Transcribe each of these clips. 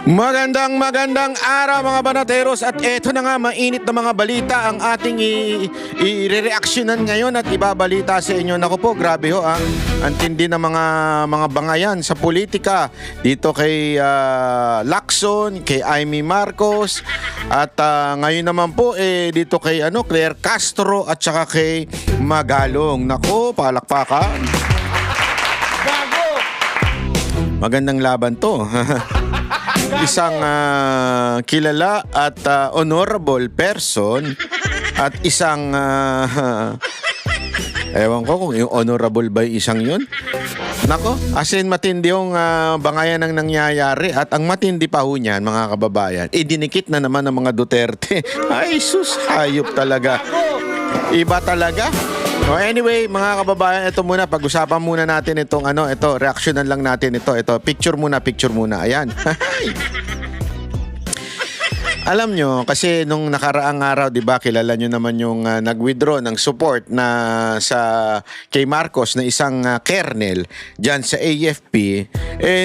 Magandang araw mga banateros, at eto na nga, mainit na mga balita ang ating i-reaksyonan ngayon at ibabalita sa inyo. Naku po, grabe ho ang tindi ng mga bangayan sa politika dito kay Lacson, kay Amy Marcos, at ngayon naman po dito kay Claire Castro at saka kay Magalong. Naku, palakpakan. Magandang laban to. Isang kilala at honorable person at isang ewan ko kung yung honorable ba yung isang yun. Nako, as in matindi yung bangayan ang nangyayari, at ang matindi pa ho niyan mga kababayan, dinikit na naman ng mga Duterte. Ay sus, hayop talaga. Iba talaga. So anyway, mga kababayan, ito muna, pag-usapan muna natin itong ito, reaksyonan lang natin ito. Picture muna. Ayan. Alam nyo, kasi nung nakaraang araw, 'di ba, kilala nyo naman yung nag-withdraw ng support na kay Marcos na isang kernel diyan sa AFP,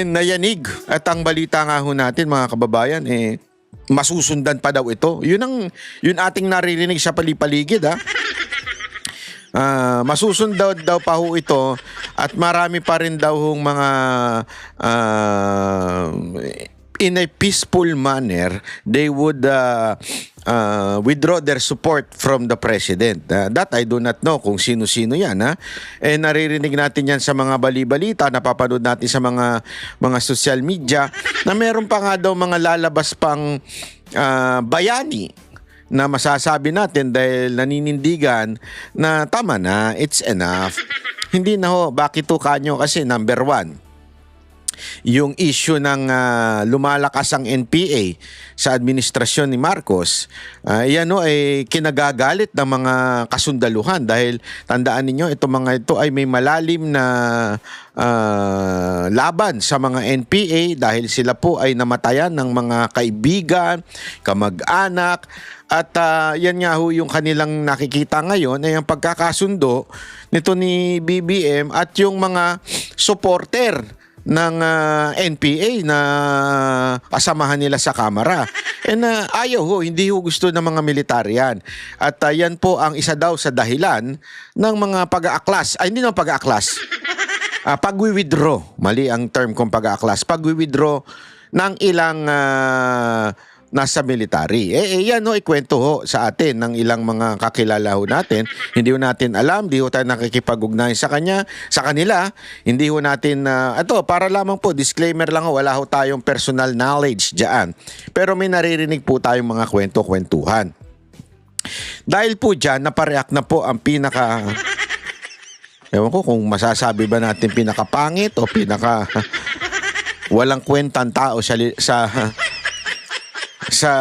nayanig. At ang balita nga ho natin mga kababayan, masusundan pa daw ito. Yun ating naririnig sa palipaligid, ha. Masusunod daw pa ho ito, at marami pa rin daw hong mga in a peaceful manner they would withdraw their support from the president. That I do not know kung sino-sino yan, ha? Naririnig natin yan sa mga bali-balita, napapanood natin sa mga social media, na meron pa nga daw mga lalabas pang bayani na masasabi natin dahil naninindigan na tama na, it's enough. Hindi na ho, bakit to kanyo? Kasi number one, yung issue ng lumalakas ang NPA sa administrasyon ni Marcos, yan ay kinagagalit ng mga kasundaluhan, dahil tandaan ninyo, ito ay may malalim na laban sa mga NPA dahil sila po ay namatayan ng mga kaibigan, kamag-anak, at yan nga ho yung kanilang nakikita ngayon ay ang pagkakasundo nito ni BBM at yung mga supporter ng NPA na kasamahan nila sa Kamara. Ayaw ho, hindi ho gusto ng mga militaryan. At yan po ang isa daw sa dahilan ng mga pag-aaklas. Hindi naman pag-aaklas. Pag-withdraw. Mali ang term kong pag-aaklas. Pag-withdraw ng ilang nasa military. Yan ho, ikwento ho sa atin ng ilang mga kakilala ho natin. Hindi ho natin alam, hindi ho tayo nakikipag-ugnayan sa kanila. Hindi ho natin, ito, para lamang po, disclaimer lang ho, wala ho tayong personal knowledge dyan. Pero may naririnig po tayong mga kwento-kwentuhan. Dahil po dyan, napareact na po ang ewan ko kung masasabi ba natin pinakapangit o walang kwentang tao sa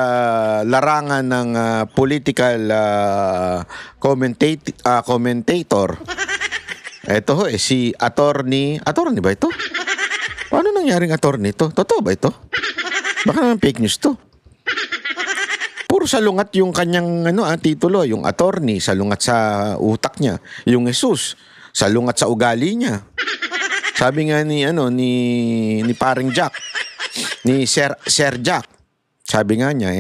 larangan ng political commentator. Ito ho, si attorney ba ito? Paano nangyaring attorney ito? Totoo ba ito? Baka naman fake news to. Puro salungat yung kanyang titulo, yung attorney, salungat sa utak niya. Yung Jesus, salungat sa ugali niya. Sabi nga ni paring Jack, ni Sir Jack, sabi nga niya,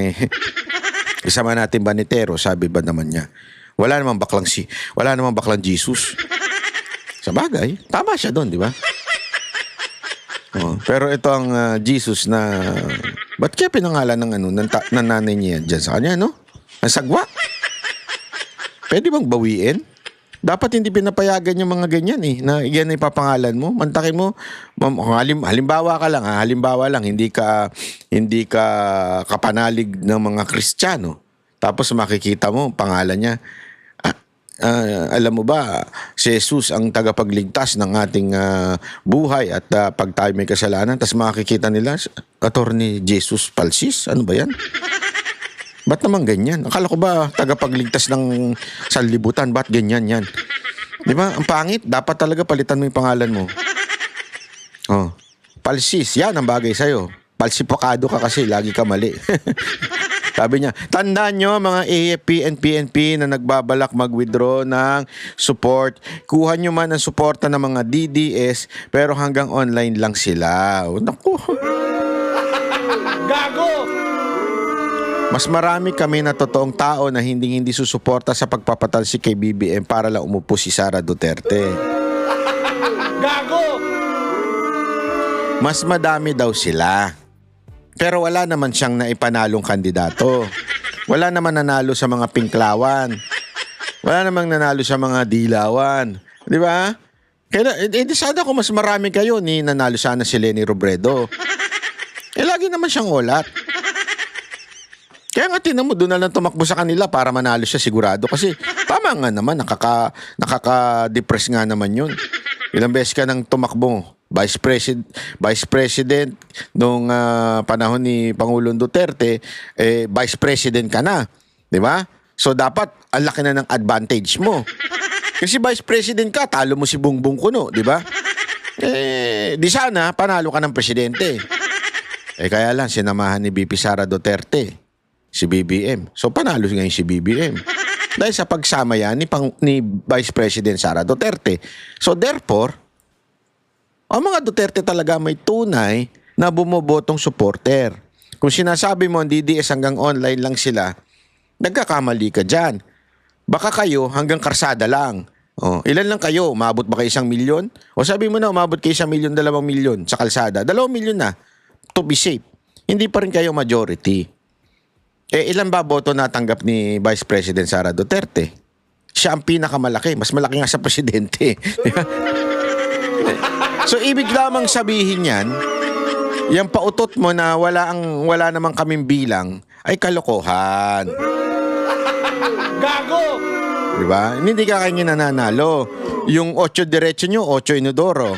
isama natin banitero, sabi ba naman niya, wala namang baklang Jesus. Sa bagay, tama siya doon, di ba? Pero ito ang Jesus na, ba't kaya pinangalan ng nanay niya dyan sa kanya, no? Ang sagwa. Pwede bang bawiin? Dapat hindi pinapayagan yung mga ganyan na yan ay papangalan mo. Mantakin mo, halimbawa lang, hindi ka kapanalig ng mga Kristiyano. Tapos makikita mo, pangalan niya, alam mo ba, si Jesus ang tagapagligtas ng ating buhay at pag tayo may kasalanan, tapos makikita nila, Attorney Jesus Palsis, ano ba yan? Ba't naman ganyan? Akala ko ba tagapagligtas ng sanlibutan? Ba't ganyan yan? Di ba? Ang pangit. Dapat talaga palitan mo yung pangalan mo. Palsis. Yan ang bagay sa'yo. Palsipakado ka kasi. Lagi ka mali. Sabi niya, tandaan nyo mga AFP and PNP na nagbabalak mag-withdraw ng support. Kuha nyo man ang suporta ng mga DDS pero hanggang online lang sila. Naku. Gago! Mas marami kami na totoong tao na hindi susuporta sa pagpapatalsik kay BBM para lang umupo si Sara Duterte. Gago! Mas madami daw sila. Pero wala naman siyang naipanalong kandidato. Wala naman nanalo sa mga pinklawan. Wala namang nanalo sa mga dilawan. Di ba? Kaya, sana kung mas marami kayo, ni nanalo sana si Leni Robredo. Lagi naman siyang ulat. Kaya nga tinan mo, doon na lang tumakbo sa kanila para manalo siya sigurado. Kasi tama nga naman, nakaka-depress nga naman yun. Ilang beses ka nang tumakbo, Vice President nung panahon ni Pangulong Duterte, Vice President ka na. Di ba? So dapat, ang laki na ng advantage mo. Kasi Vice President ka, talo mo si Bongbong Kuno, di ba? Di sana, panalo ka ng presidente. Kaya lang, sinamahan ni BP Sara Duterte si BBM. So panalo ngayon si BBM. Dahil sa pagsama yan ni Vice President Sara Duterte. So therefore, ang mga Duterte talaga may tunay na bumobotong supporter. Kung sinasabi mo ang DDS hanggang online lang sila, nagkakamali ka dyan. Baka kayo hanggang karsada lang. Ilan lang kayo? Umabot ba kayo 1 milyon? O sabi mo na umabot kayo 1 milyon, 2 milyon sa kalsada. 2 milyon na to be safe. Hindi pa rin kayo majority. Ilan ba boto natanggap ni Vice President Sara Duterte? Siya ang pinakamalaki. Mas malaki nga sa presidente. So, ibig lamang sabihin yan, yung pautot mo na wala namang kaming bilang, ay kalokohan. Gago! Diba? Hindi ka kayo nananalo. Yung 8 diretso nyo, 8 inodoro.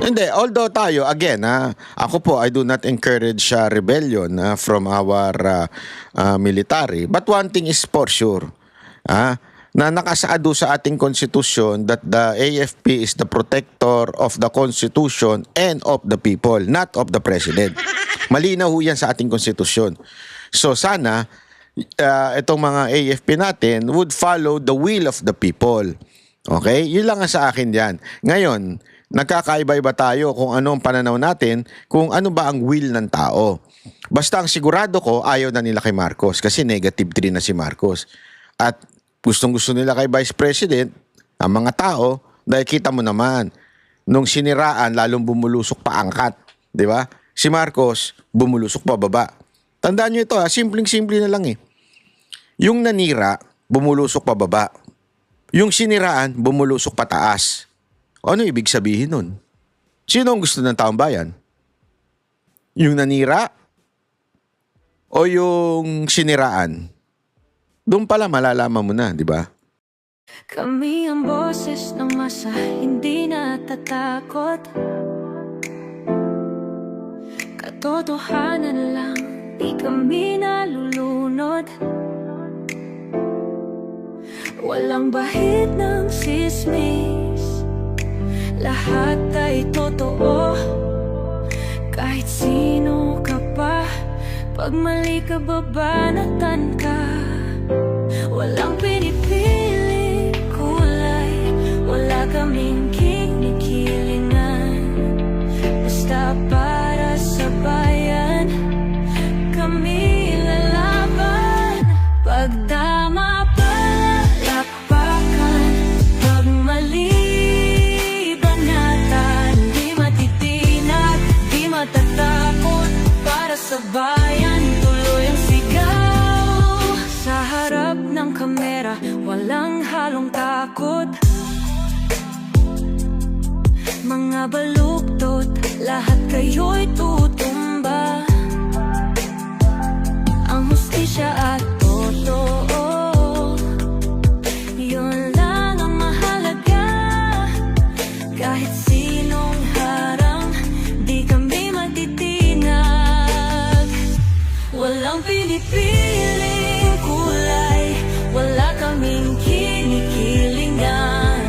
Hindi, although tayo, again, ako po, I do not encourage rebellion from our military. But one thing is for sure, na nakasaado sa ating konstitusyon that the AFP is the protector of the constitution and of the people, not of the president. Malinaw ho yan sa ating konstitusyon. So sana, itong mga AFP natin would follow the will of the people. Okay? Yun lang sa akin yan. Ngayon, nagkakaiba-iba tayo kung ano ang pananaw natin, kung ano ba ang will ng tao. Basta ang sigurado ko, ayaw na nila kay Marcos kasi negative 3 na si Marcos. At gustong-gusto nila kay Vice President, ang mga tao, dahil kita mo naman, nung siniraan, lalong bumulusok pa angkat. Di ba? Si Marcos, bumulusok pa baba. Tandaan nyo ito, simpleng-simple na lang eh. Yung nanira, bumulusok pa baba. Yung siniraan, bumulusok pa taas. Ano ibig sabihin nun? Sino ang gusto ng taong bayan? Yung nanira? O yung siniraan? Doon pala malalaman mo na, di ba? Kami ang boses ng masa, hindi natatakot. Katotohanan lang, di kami nalulunod. Walang bahid ng sismis, lahat ay totoo. Kahit sino ka pa, pag mali ka babanatan ka. Walang pinipili kulay, wala kaming kinikilingan. Basta para sa bayan, kami lalaban. Pag tama palakpakan, pag mali banatan. Di matitinag, di matatakot, para sa bayan tuloy ang sigaw. Sa harap ng kamera, walang halong takot. Mga baluktot, lahat kayo'y tutumba. Ang hustisya at totoo, yun lang ang mahalaga. Kahit sinong harang, di kami matitinag. Walang pinipiling kulay, wala kaming kinikilingan.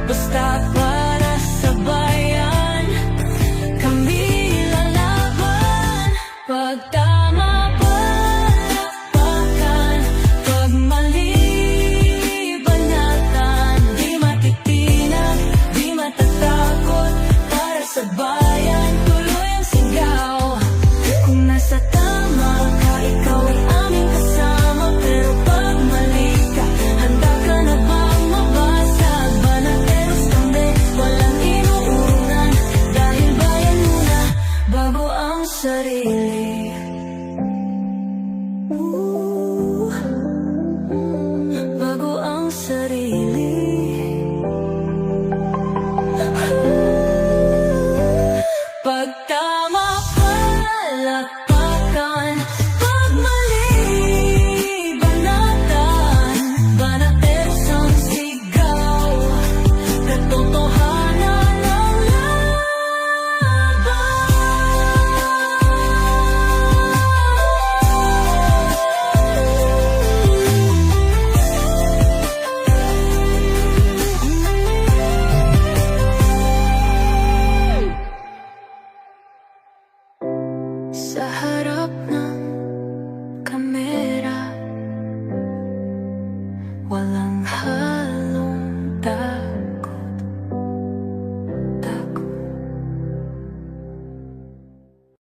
Basta para sa bayan, kami lalaban. Sa harap ng kamera, wala